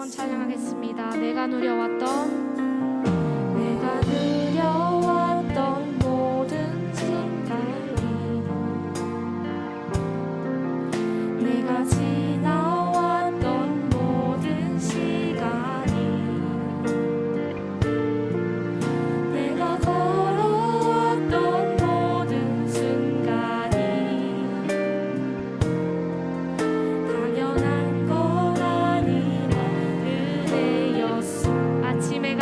한번 찬양하겠습니다. 내가 누려왔던 모든 순간이 내가 지나왔던 모든 시간이 내가 걸어왔던 모든 순간이 당연한 건 아니라 은혜였소. 아침 해가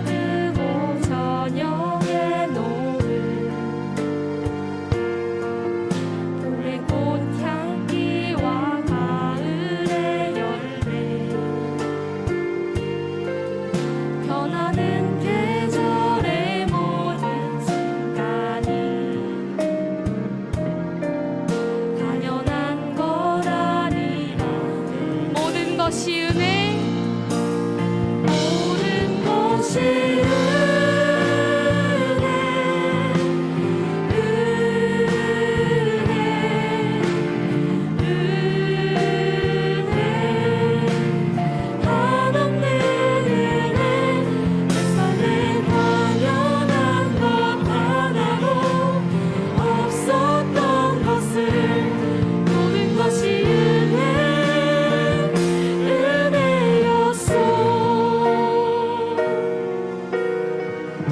뜨고 저녁에 노을 봄의 꽃향기와 가을의 열매 변하는 계절의 모든 순간이 당연한 건 아니라 모든 것이 은혜 모든 것이 한없는 은혜 내 삶에 당연한 것 하나도 없었던 것을 모든 것이 은혜였소.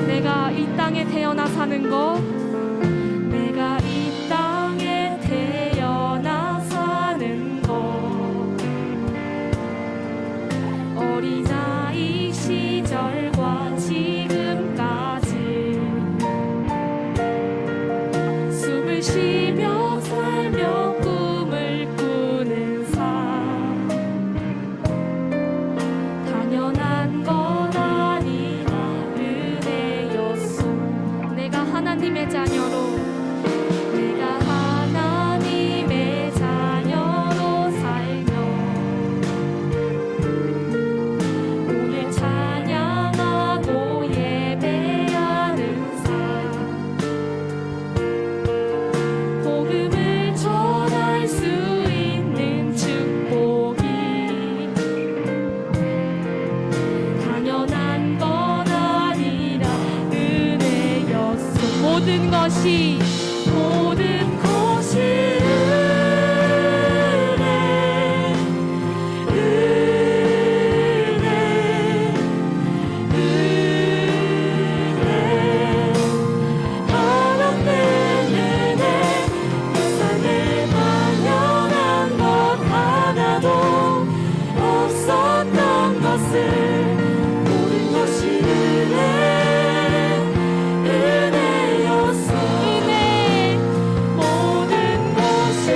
내가 이 땅에 태어나 사는 것 내가 이 땅에 태어나 사는 것 어린아이 시절과 지금까지 숨을 쉬며 살며 꿈을 꾸는 삶 당연한 건 아니라 은혜였소. 내가 하나님의 자녀로 살며 오늘 찬양하고 예배하는 삶 복음을 전할 수 있는 축복이 당연한 건 아니라 은혜였소. 모든 것이 한없는 은혜 내 삶에 당연한 것 하나도 없었던 것을 모든 것이 은혜였소. 모든 것이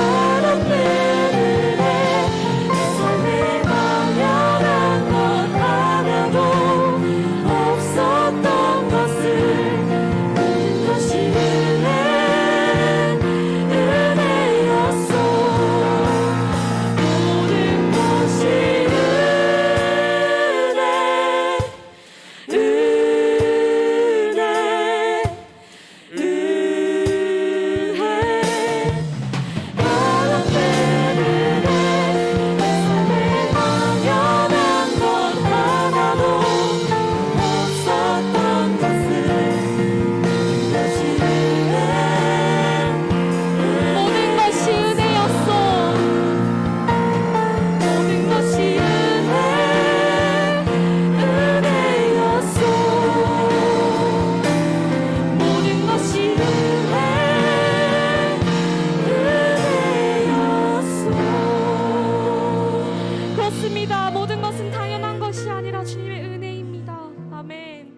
한없는 은혜 내 삶에 당연한 것 하나도 없었던 것을 모든 것이 은혜였소. 모든 것이 한없는 은혜 내 삶에 당연한 것 하나도 없었던 것을 모든 것이 은혜였소. 모든 것이 은혜였소. 모든 것이 은혜였소. 그렇습니다. 모든 것은 당연한 것이 아니라 주님의 은혜입니다. 아멘.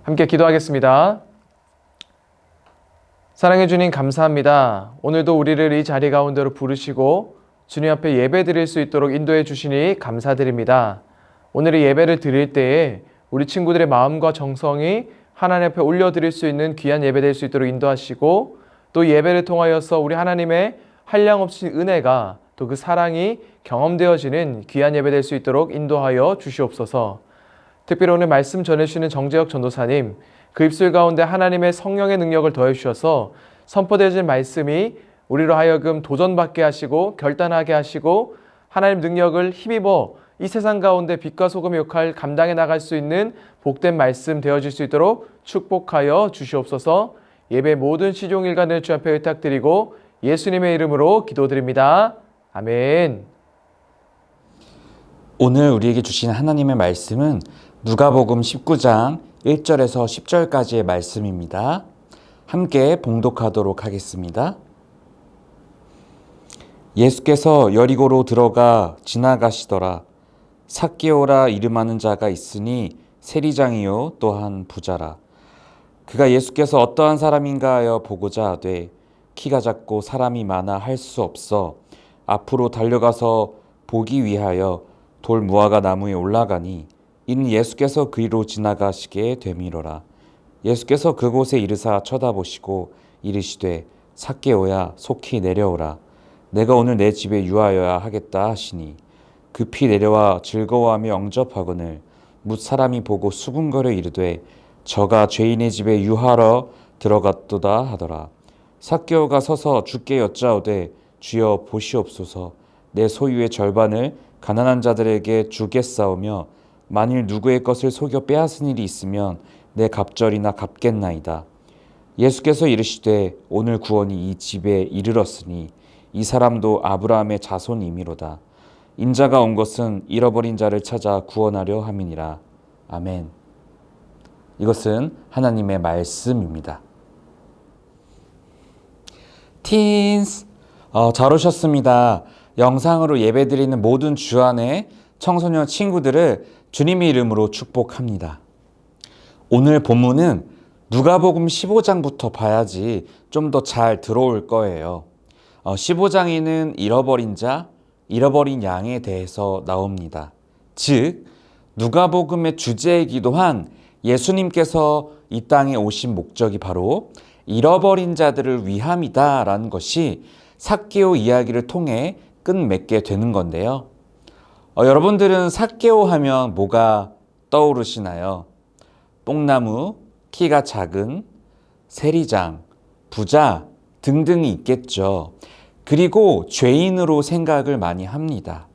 함께 기도하겠습니다. 사랑해 주님 감사합니다. 오늘도 우리를 이 자리 가운데로 부르시고 주님 앞에 예배 드릴 수 있도록 인도해 주시니 감사드립니다. 오늘 이 예배를 드릴 때에 우리 친구들의 마음과 정성이 하나님 앞에 올려드릴 수 있는 귀한 예배 될 수 있도록 인도하시고 또 예배를 통하여서 우리 하나님의 한량없이 은혜가 또 그 사랑이 경험되어지는 귀한 예배 될 수 있도록 인도하여 주시옵소서. 특별히 오늘 말씀 전해주시는 정재혁 전도사님, 그 입술 가운데 하나님의 성령의 능력을 더해 주셔서 선포되어진 말씀이 우리로 하여금 도전받게 하시고 결단하게 하시고 하나님 능력을 힘입어 이 세상 가운데 빛과 소금의 역할 감당해 나갈 수 있는 복된 말씀 되어질 수 있도록 축복하여 주시옵소서. 예배 모든 시종일관을 주 앞에 의탁드리고 예수님의 이름으로 기도드립니다. 아멘. 오늘 우리에게 주신 하나님의 말씀은 누가복음 19장 1절에서 10절까지의 말씀입니다. 함께 봉독하도록 하겠습니다. 예수께서 여리고로 들어가 지나가시더라. 삭개오라 이름하는 자가 있으니 세리장이요 또한 부자라. 그가 예수께서 어떠한 사람인가 하여 보고자 하되 키가 작고 사람이 많아 할 수 없어 앞으로 달려가서 보기 위하여 돌 무화과 나무에 올라가니 이는 예수께서 그리로 지나가시게 되미로라. 예수께서 그곳에 이르사 쳐다보시고 이르시되 삭개오야 속히 내려오라. 내가 오늘 내 집에 유하여야 하겠다 하시니 급히 내려와 즐거워하며 영접하거늘 뭇 사람이 보고 수군거려 이르되 저가 죄인의 집에 유하러 들어갔도다 하더라. 삭개오가 서서 주께 여짜오되 주여 보시옵소서. 내 소유의 절반을 가난한 자들에게 주겠사오며 만일 누구의 것을 속여 빼앗은 일이 있으면 내 갑절이나 갚겠나이다. 예수께서 이르시되 오늘 구원이 이 집에 이르렀으니 이 사람도 아브라함의 자손이미로다. 인자가 온 것은 잃어버린 자를 찾아 구원하려 함이니라. 아멘. 이것은 하나님의 말씀입니다. 팀스, 잘 오셨습니다. 영상으로 예배드리는 모든 주안의 청소년 친구들을 주님의 이름으로 축복합니다. 오늘 본문은 누가복음 15장부터 봐야지 좀 더 잘 들어올 거예요. 15장에는 잃어버린 자, 잃어버린 양에 대해서 나옵니다. 즉, 누가복음의 주제이기도 한 예수님께서 이 땅에 오신 목적이 바로 잃어버린 자들을 위함이다라는 것이 삭개오 이야기를 통해 끝맺게 되는 건데요. 여러분들은 삭개오 하면 뭐가 떠오르시나요? 뽕나무, 키가 작은, 세리장, 부자 등등이 있겠죠. 그리고 죄인으로 생각을 많이 합니다.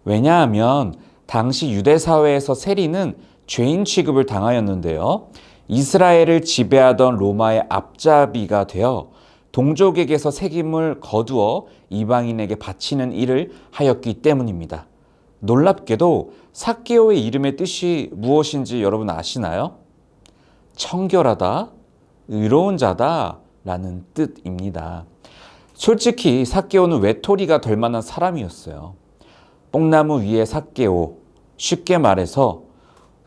왜냐하면 당시 유대 사회에서 세리는 죄인 취급을 당하였는데요. 이스라엘을 지배하던 로마의 앞잡이가 되어 동족에게서 책임을 거두어 이방인에게 바치는 일을 하였기 때문입니다. 놀랍게도 삭개오의 이름의 뜻이 무엇인지 여러분 아시나요? 청결하다, 의로운 자다 라는 뜻입니다. 솔직히 삭개오는 외톨이가 될 만한 사람이었어요. 뽕나무 위에 삭개오, 쉽게 말해서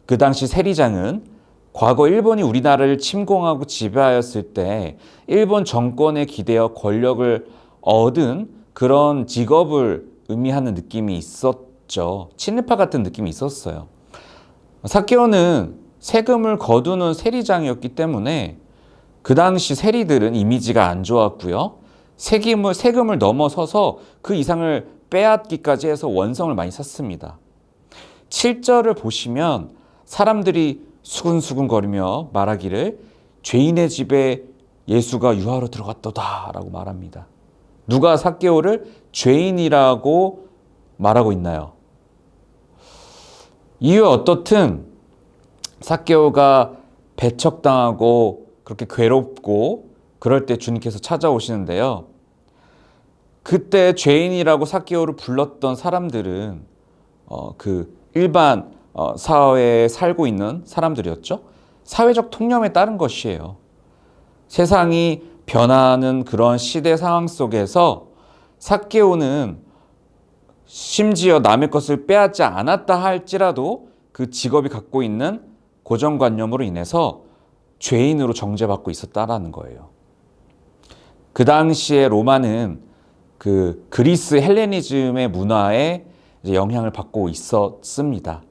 그 당시 세리장은 과거 일본이 우리나라를 침공하고 지배하였을 때 일본 정권에 기대어 권력을 얻은 그런 직업을 의미하는 느낌이 있었죠. 친일파 같은 느낌이 있었어요. 삭개오는 세금을 거두는 세리장이었기 때문에 그 당시 세리들은 이미지가 안 좋았고요. 세금을 넘어서서 그 이상을 빼앗기까지 해서 원성을 많이 샀습니다. 7절을 보시면 사람들이 수근수근거리며 말하기를 죄인의 집에 예수가 유하러 들어갔도다 라고 말합니다. 누가 삭개오를 죄인이라고 말하고 있나요? 이유 어떻든 삭개오가 배척당하고 그렇게 괴롭고 그럴 때 주님께서 찾아오시는데요. 그때 죄인이라고 삭개오를 불렀던 사람들은 그 일반 사회에 살고 있는 사람들이었죠. 사회적 통념에 따른 것이에요. 세상이 변하는 그런 시대 상황 속에서 삭개오는 심지어 남의 것을 빼앗지 않았다 할지라도 그 직업이 갖고 있는 고정관념으로 인해서 죄인으로 정죄받고 있었다라는 거예요. 그 당시에 로마는 그 그리스 헬레니즘의 문화에 이제 영향을 받고 있었습니다.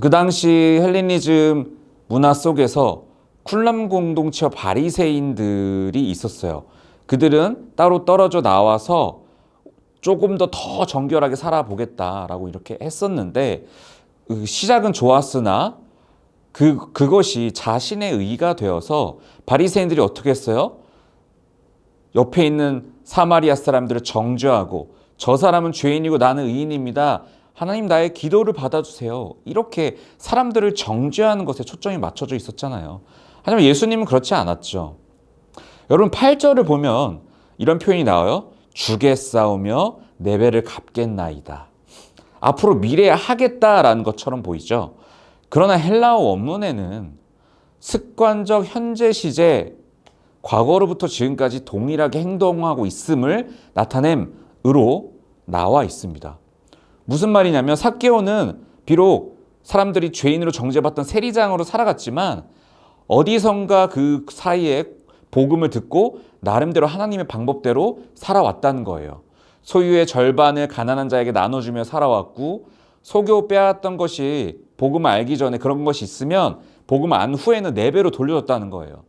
그 당시 헬레니즘 문화 속에서 쿨람 공동체와 바리새인들이 있었어요. 그들은 따로 떨어져 나와서 조금 더 정결하게 살아보겠다라고 이렇게 했었는데 시작은 좋았으나 그것이 자신의 의가 되어서 바리새인들이 어떻게 했어요? 옆에 있는 사마리아 사람들을 정죄하고 저 사람은 죄인이고 나는 의인입니다. 하나님 나의 기도를 받아주세요. 이렇게 사람들을 정죄하는 것에 초점이 맞춰져 있었잖아요. 하지만 예수님은 그렇지 않았죠. 여러분 8절을 보면 이런 표현이 나와요. 주게 싸우며 내 배를 갚겠나이다. 앞으로 미래에 하겠다라는 것처럼 보이죠. 그러나 헬라어 원문에는 습관적 현재 시제, 과거로부터 지금까지 동일하게 행동하고 있음을 나타냄으로 나와 있습니다. 무슨 말이냐면 삭개오는 비록 사람들이 죄인으로 정죄받던 세리장으로 살아갔지만 어디선가 그 사이에 복음을 듣고 나름대로 하나님의 방법대로 살아왔다는 거예요. 소유의 절반을 가난한 자에게 나눠주며 살아왔고 소교 빼앗던 것이 복음을 알기 전에 그런 것이 있으면 복음 안 후에는 4배로 돌려줬다는 거예요.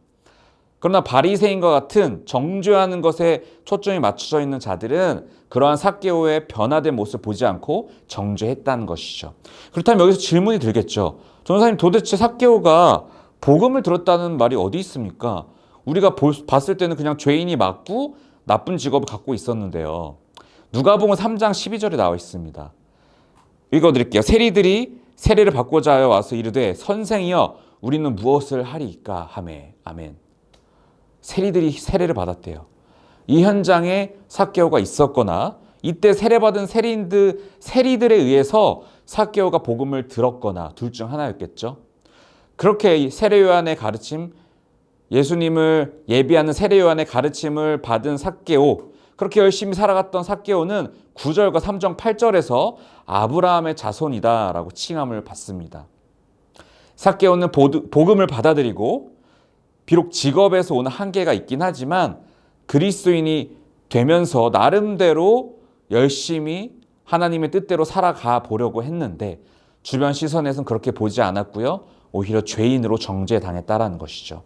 그러나 바리새인과 같은 정죄하는 것에 초점이 맞춰져 있는 자들은 그러한 삭개오의 변화된 모습을 보지 않고 정죄했다는 것이죠. 그렇다면 여기서 질문이 들겠죠. 전도사님 도대체 삭개오가 복음을 들었다는 말이 어디 있습니까? 우리가 봤을 때는 그냥 죄인이 맞고 나쁜 직업을 갖고 있었는데요. 누가복음 3장 12절에 나와 있습니다. 읽어드릴게요. 세리들이 세례를 받고자 하여 와서 이르되 선생이여 우리는 무엇을 하리이까 하매. 아멘. 세리들이 세례를 받았대요. 이 현장에 삭개오가 있었거나 이때 세례받은 세리들에 의해서 삭개오가 복음을 들었거나 둘 중 하나였겠죠. 그렇게 세례 요한의 가르침, 예수님을 예비하는 세례 요한의 가르침을 받은 삭개오, 그렇게 열심히 살아갔던 삭개오는 9절과 3장 8절에서 아브라함의 자손이다라고 칭함을 받습니다. 삭개오는 복음을 받아들이고 비록 직업에서 오는 한계가 있긴 하지만 그리스도인이 되면서 나름대로 열심히 하나님의 뜻대로 살아가 보려고 했는데 주변 시선에서는 그렇게 보지 않았고요. 오히려 죄인으로 정죄당했다라는 것이죠.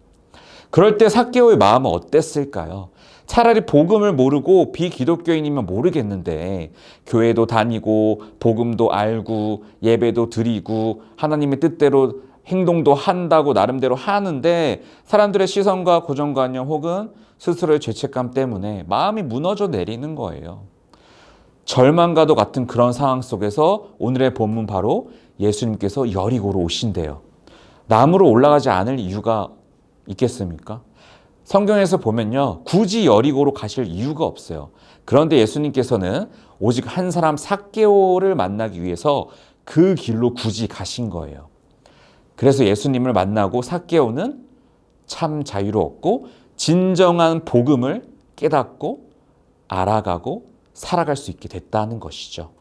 그럴 때 삭개오의 마음은 어땠을까요? 차라리 복음을 모르고 비기독교인이면 모르겠는데 교회도 다니고 복음도 알고 예배도 드리고 하나님의 뜻대로 행동도 한다고 나름대로 하는데 사람들의 시선과 고정관념 혹은 스스로의 죄책감 때문에 마음이 무너져 내리는 거예요. 절망과도 같은 그런 상황 속에서 오늘의 본문 바로 예수님께서 여리고로 오신대요. 남으로 올라가지 않을 이유가 있겠습니까? 성경에서 보면요, 굳이 여리고로 가실 이유가 없어요. 그런데 예수님께서는 오직 한 사람 삭개오를 만나기 위해서 그 길로 굳이 가신 거예요. 그래서 예수님을 만나고 삭개오는 참 자유로웠고 진정한 복음을 깨닫고 알아가고 살아갈 수 있게 됐다는 것이죠.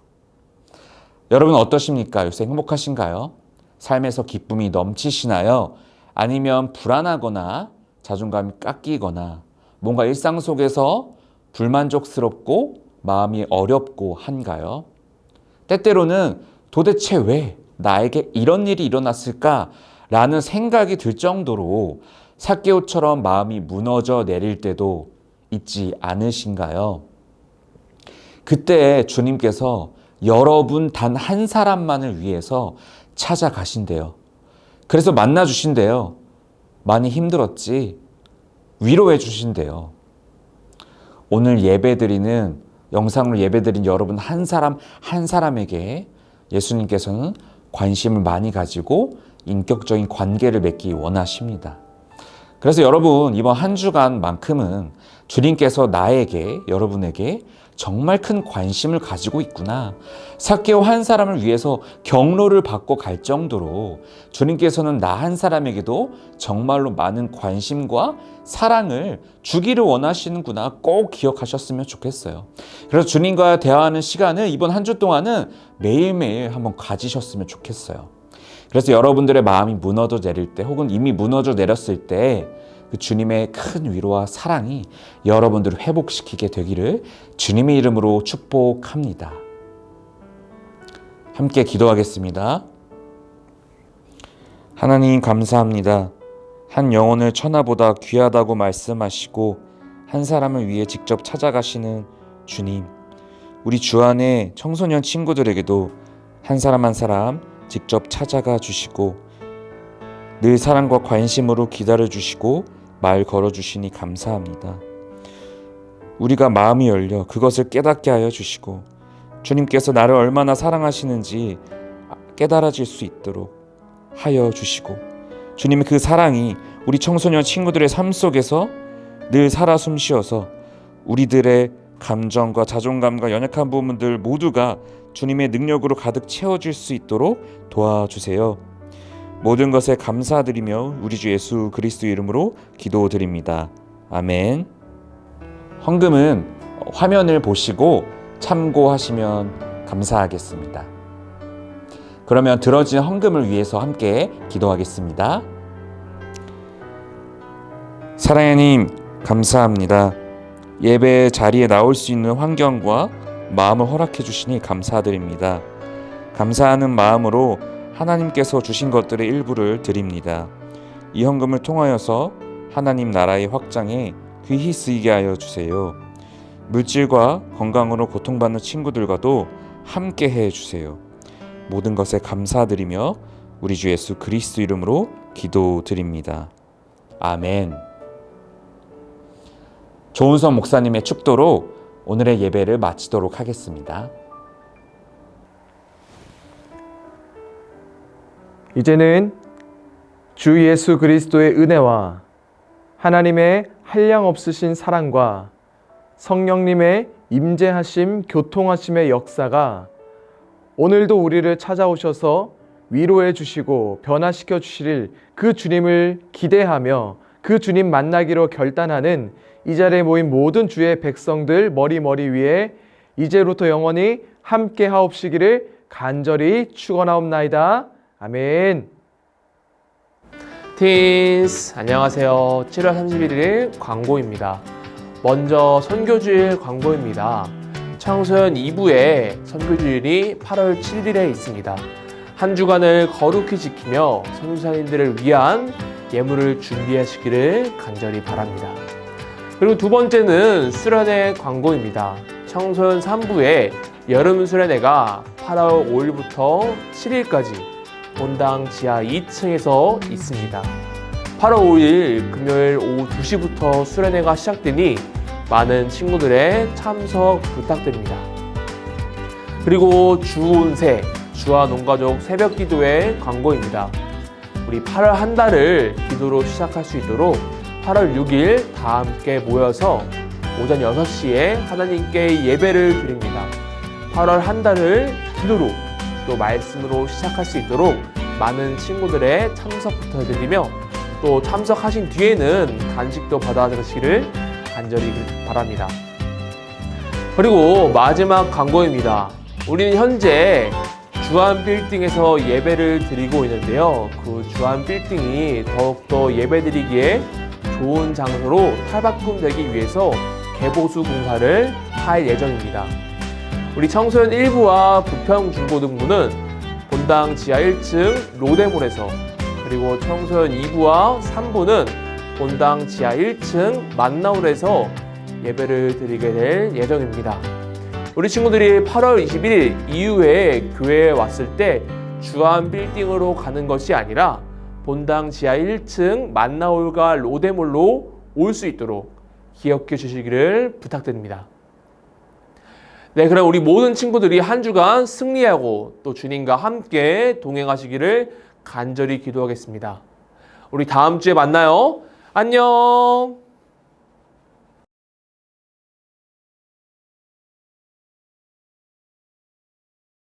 여러분 어떠십니까? 요새 행복하신가요? 삶에서 기쁨이 넘치시나요? 아니면 불안하거나 자존감이 깎이거나 뭔가 일상 속에서 불만족스럽고 마음이 어렵고 한가요? 때때로는 도대체 왜 나에게 이런 일이 일어났을까라는 생각이 들 정도로 삭개오처럼 마음이 무너져 내릴 때도 있지 않으신가요? 그때 주님께서 여러분 단 한 사람만을 위해서 찾아가신대요. 그래서 만나주신대요. 많이 힘들었지? 위로해 주신대요. 오늘 예배드리는 영상으로 예배드린 여러분 한 사람 한 사람에게 예수님께서는 관심을 많이 가지고 인격적인 관계를 맺기 원하십니다. 그래서 여러분 이번 한 주간만큼은 주님께서 나에게 여러분에게 정말 큰 관심을 가지고 있구나. 삭개오 한 사람을 위해서 경로를 바꿔 갈 정도로 주님께서는 나 한 사람에게도 정말로 많은 관심과 사랑을 주기를 원하시는구나 꼭 기억하셨으면 좋겠어요. 그래서 주님과 대화하는 시간을 이번 한 주 동안은 매일매일 한번 가지셨으면 좋겠어요. 그래서 여러분들의 마음이 무너져 내릴 때 혹은 이미 무너져 내렸을 때 그 주님의 큰 위로와 사랑이 여러분들을 회복시키게 되기를 주님의 이름으로 축복합니다. 함께 기도하겠습니다. 하나님 감사합니다. 한 영혼을 천하보다 귀하다고 말씀하시고 한 사람을 위해 직접 찾아가시는 주님, 우리 주 안에 청소년 친구들에게도 한 사람 한 사람 직접 찾아가 주시고 늘 사랑과 관심으로 기다려 주시고 말 걸어 주시니 감사합니다. 우리가 마음이 열려 그것을 깨닫게 하여 주시고 주님께서 나를 얼마나 사랑하시는지 깨달아질 수 있도록 하여 주시고 주님의 그 사랑이 우리 청소년 친구들의 삶 속에서 늘 살아 숨쉬어서 우리들의 감정과 자존감과 연약한 부분들 모두가 주님의 능력으로 가득 채워질 수 있도록 도와주세요. 모든 것에 감사드리며 우리 주 예수 그리스도 이름으로 기도드립니다. 아멘. 헌금은 화면을 보시고 참고하시면 감사하겠습니다. 그러면 들어진 헌금을 위해서 함께 기도하겠습니다. 사랑의 하나님, 감사합니다. 예배 자리에 나올 수 있는 환경과 마음을 허락해 주시니 감사드립니다. 감사하는 마음으로 하나님께서 주신 것들의 일부를 드립니다. 이 헌금을 통하여서 하나님 나라의 확장에 귀히 쓰이게 하여 주세요. 물질과 건강으로 고통받는 친구들과도 함께 해 주세요. 모든 것에 감사드리며 우리 주 예수 그리스도 이름으로 기도드립니다. 아멘. 조은선 목사님의 축도로 오늘의 예배를 마치도록 하겠습니다. 이제는 주 예수 그리스도의 은혜와 하나님의 한량없으신 사랑과 성령님의 임재하심, 교통하심의 역사가 오늘도 우리를 찾아오셔서 위로해 주시고 변화시켜 주실 그 주님을 기대하며 그 주님 만나기로 결단하는 이 자리에 모인 모든 주의 백성들 머리 위에 이제부터 영원히 함께 하옵시기를 간절히 축원하옵나이다. 아멘. 티인스 안녕하세요. 7월 31일 광고입니다. 먼저 선교주일 광고입니다. 청소년 2부의 선교주일이 8월 7일에 있습니다. 한 주간을 거룩히 지키며 선교사님들을 위한 예물을 준비하시기를 간절히 바랍니다. 그리고 두 번째는 수련회 광고입니다. 청소년 3부의 여름 수련회가 8월 5일부터 7일까지 본당 지하 2층에서 있습니다. 8월 5일 금요일 오후 2시부터 수련회가 시작되니 많은 친구들의 참석 부탁드립니다. 그리고 주온세 주와 농가족 새벽 기도회 광고입니다. 우리 8월 한 달을 기도로 시작할 수 있도록 8월 6일 다 함께 모여서 오전 6시에 하나님께 예배를 드립니다. 8월 한 달을 기도로 또 말씀으로 시작할 수 있도록 많은 친구들의 참석 부탁드리며 또 참석하신 뒤에는 간식도 받아가시기를 간절히 바랍니다. 그리고 마지막 광고입니다. 우리는 현재 주한 빌딩에서 예배를 드리고 있는데요. 그 주한 빌딩이 더욱더 예배드리기에 좋은 장소로 탈바꿈되기 위해서 개보수 공사를 할 예정입니다. 우리 청소년 1부와 부평중고등부는 본당 지하 1층 로데몰에서, 그리고 청소년 2부와 3부는 본당 지하 1층 만나울에서 예배를 드리게 될 예정입니다. 우리 친구들이 8월 21일 이후에 교회에 왔을 때 주한 빌딩으로 가는 것이 아니라 본당 지하 1층 만나울과 로데몰로 올 수 있도록 기억해 주시기를 부탁드립니다. 네, 그럼 우리 모든 친구들이 한 주간 승리하고 또 주님과 함께 동행하시기를 간절히 기도하겠습니다. 우리 다음 주에 만나요. 안녕.